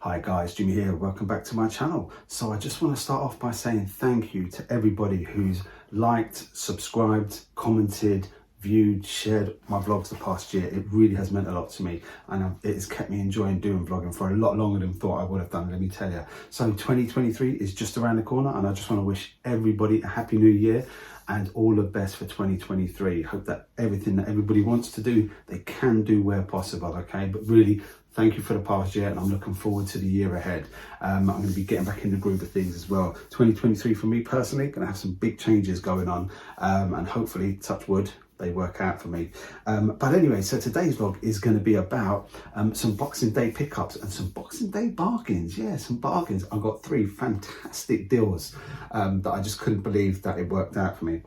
Hi guys, Jimmy here, welcome back to my channel. So I just want to start off by saying thank you to everybody who's liked, subscribed, commented, viewed, shared my vlogs the past year. It really has meant a lot to me, and it has kept me enjoying doing vlogging for a lot longer than thought I would have done, let me tell you. So 2023 is just around the corner, and I just want to wish everybody a happy new year and all the best for 2023. Hope that everything that everybody wants to do, they can do where possible, okay? But really, thank you for the past year, and I'm looking forward to the year ahead. I'm going to be getting back in the groove of things as well. 2023 for me personally, going to have some big changes going on, and hopefully, touch wood, they work out for me. But anyway, so today's vlog is going to be about some Boxing Day pickups and some Boxing Day bargains. Yeah, some bargains. I got 3 fantastic deals that I just couldn't believe that it worked out for me.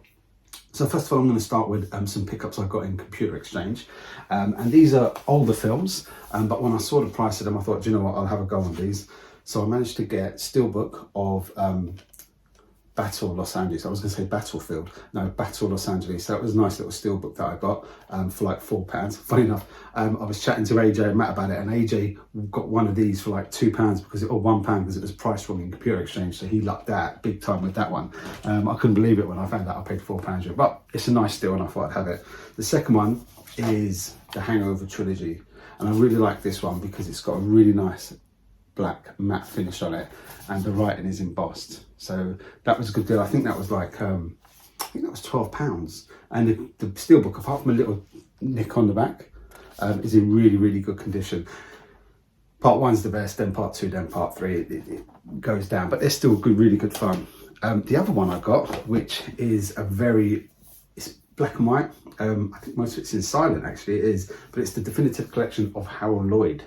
So first of all, I'm going to start with some pickups I got in Computer Exchange. And these are older films, but when I saw the price of them, I thought, do you know what, I'll have a go on these. So I managed to get Steelbook of Battle Los Angeles. I was going to say Battlefield. No, Battle Los Angeles. So it was a nice little steelbook that I got for like £4. Funny enough, I was chatting to AJ and Matt about it, and AJ got one of these for like £2 because or £1 because it was priced wrong in Computer Exchange. So he lucked out big time with that one. I couldn't believe it when I found out I paid £4 for it, but it's a nice deal and I thought I'd have it. The second one is the Hangover Trilogy, and I really like this one because it's got a really nice black matte finish on it, and the writing is embossed. So that was a good deal. I think that was like I think that was £12, and the steelbook, apart from a little nick on the back, is in really good condition. Part 1's the best, then part 2, then part 3 it goes down, but they're still good, really good fun. The other one I got, which is it's black and white. I think most of it's in silent, actually it is, but it's the definitive collection of Harold Lloyd.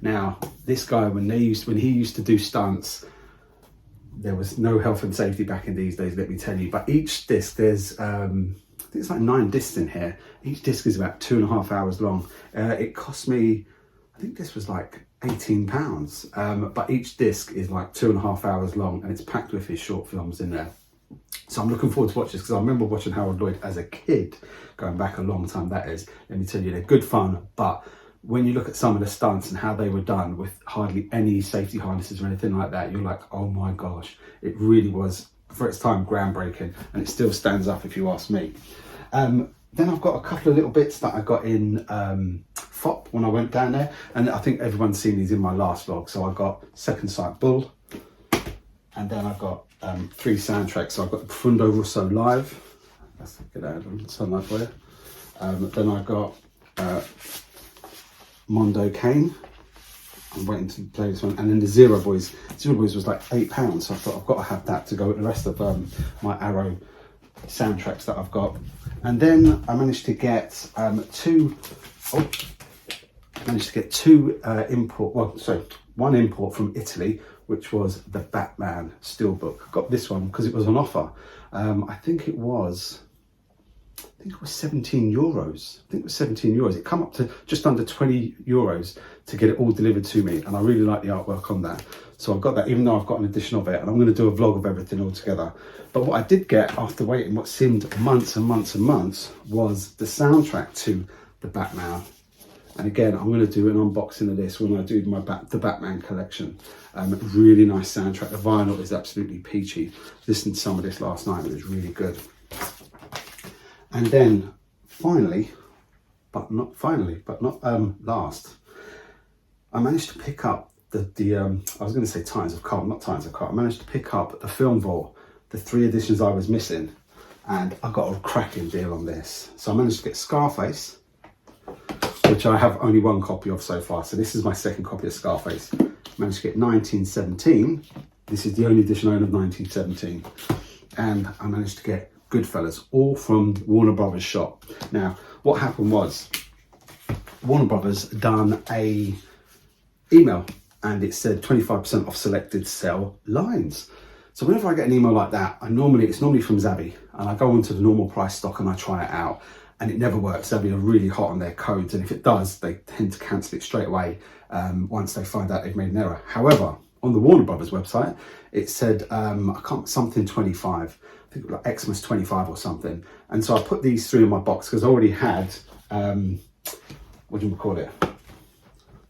Now, this guy, when he used to do stunts, there was no health and safety back in these days, let me tell you. But each disc, there's, I think it's like 9 discs in here. Each disc is about 2.5 hours long. It cost me, I think this was like £18. But each disc is like 2.5 hours long, and it's packed with his short films in there. So I'm looking forward to watch this because I remember watching Harold Lloyd as a kid, going back a long time that is. Let me tell you, they're good fun, but when you look at some of the stunts and how they were done with hardly any safety harnesses or anything like that, you're like, oh my gosh, it really was, for its time, groundbreaking, and it still stands up if you ask me. Then I've got a couple of little bits that I got in FOP when I went down there, and I think everyone's seen these in my last vlog. So I got Second Sight Bull, and then I got 3 soundtracks. So I've got the Profundo Rosso Live, let's get out of the sunlight for you. Then I got Mondo Cane, I'm waiting to play this one, and then the Zero Boys. Zero Boys was like £8, so I thought I've got to have that to go with the rest of my Arrow soundtracks that I've got. And then I managed to get one import from Italy, which was the Batman Steelbook. Got this one because it was on offer. I think it was €17. I think it was €17. It come up to just under €20 to get it all delivered to me, and I really like the artwork on that. So I've got that, even though I've got an edition of it, and I'm going to do a vlog of everything all together. But what I did get after waiting what seemed months and months and months was the soundtrack to the Batman. And again, I'm going to do an unboxing of this when I do the Batman collection. Really nice soundtrack. The vinyl is absolutely peachy. Listened to some of this last night, it was really good. And then finally, but not last, I managed to pick up I was going to say Titans of Cart, not Titans of Cart. I managed to pick up the Film Vault, the 3 editions I was missing, and I got a cracking deal on this. So I managed to get Scarface, which I have only 1 copy of so far. So this is my 2nd copy of Scarface. Managed to get 1917. This is the only edition I own of 1917. And I managed to get Goodfellas, all from Warner Brothers shop. Now, what happened was Warner Brothers done a email, and it said 25% off selected sell lines. So whenever I get an email like that, it's normally from Zavvi, and I go onto the normal price stock and I try it out, and it never works. Zavvi are really hot on their codes, and if it does, they tend to cancel it straight away once they find out they've made an error. However, on the Warner Brothers website, it said something 25. I think like Xmas 25 or something. And so I put these 3 in my box because I already had what do you call it?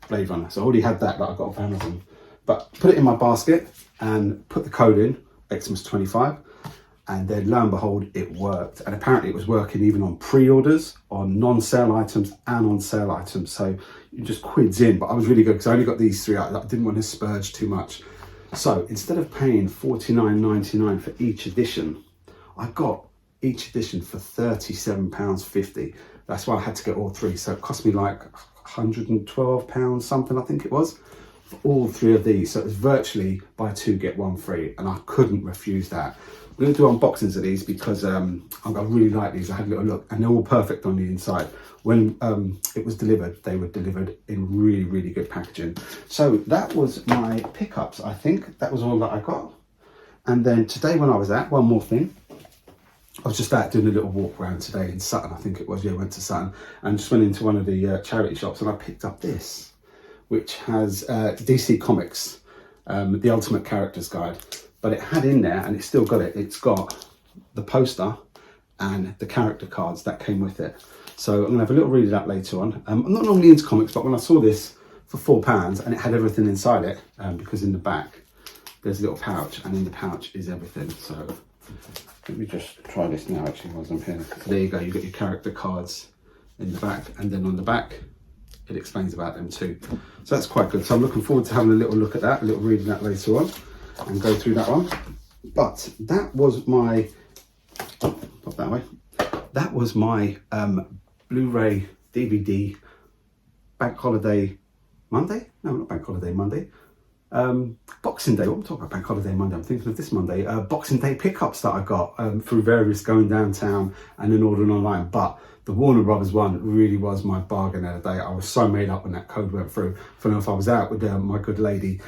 Blade Runner. So I already had that I got off Amazon. But put it in my basket and put the code in, Xmas25, and then lo and behold, it worked. And apparently it was working even on pre-orders, on non-sale items and on sale items. So you just quids in, but I was really good because I only got these 3 out. I didn't want to spurge too much. So instead of paying $49.99 for each edition, I got each edition for £37.50. That's why I had to get all 3. So it cost me like £112 something, I think it was, for all 3 of these. So it was virtually buy 2 get 1 free, and I couldn't refuse that. I'm going to do unboxings of these because I really like these. I had a little look and they're all perfect on the inside. When it was delivered, they were delivered in really, really good packaging. So that was my pickups. I think that was all that I got. And then today when I was out, one more thing. I was just out doing a little walk around today in Sutton, I think it was. Yeah, went to Sutton and just went into one of the charity shops and I picked up this, which has DC Comics, the Ultimate Characters Guide. But it had in there, and it's still got it, it's got the poster and the character cards that came with it. So I'm gonna have a little read of that later on. I'm not normally into comics, but when I saw this for £4 and it had everything inside it, because in the back, there's a little pouch, and in the pouch is everything. So let me just try this now actually whilst I'm here. So there you go, you get your character cards in the back, and then on the back, it explains about them too. So that's quite good. So I'm looking forward to having a little look at that, a little reading that later on, and go through that one. But that was my, not that way, that was my Blu-ray DVD Bank Holiday Monday? No, not Bank Holiday Monday. Boxing Day, what am I talking about? Bank Holiday Monday, I'm thinking of this Monday. Boxing Day pickups that I got through various going downtown and then ordering online. But the Warner Brothers one really was my bargain the other day. I was so made up when that code went through. For now, if I was out with my good lady,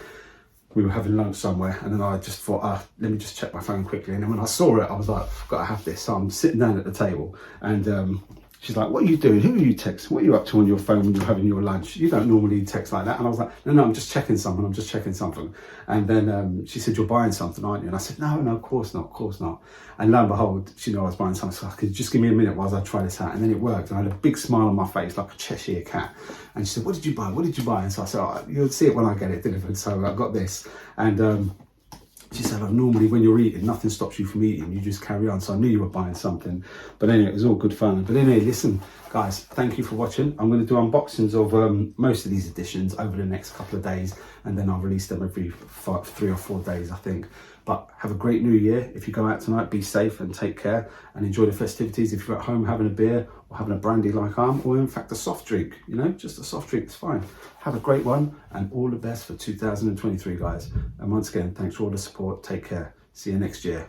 we were having lunch somewhere, and then I just thought, let me just check my phone quickly. And then when I saw it, I was like, I've got to have this. So I'm sitting down at the table, and she's like, what are you doing? Who are you texting? What are you up to on your phone when you're having your lunch? You don't normally text like that. And I was like, no, I'm just checking something. I'm just checking something. And then she said, you're buying something, aren't you? And I said, no, of course not, of course not. And lo and behold, she knew I was buying something. So I could just give me a minute while I try this out. And then it worked. And I had a big smile on my face, like a Cheshire cat. And she said, what did you buy? What did you buy? And so I said, you'll see it when I get it delivered. So I got this. And she said, normally when you're eating, nothing stops you from eating. You just carry on. So I knew you were buying something. But anyway, it was all good fun. But anyway, listen, guys, thank you for watching. I'm going to do unboxings of most of these editions over the next couple of days. And then I'll release them every 3 or 4 days, I think. But have a great new year. If you go out tonight, be safe and take care and enjoy the festivities. If you're at home having a beer or having a brandy like I am, or in fact a soft drink, just a soft drink, it's fine. Have a great one and all the best for 2023, guys. And once again, thanks for all the support. Take care. See you next year.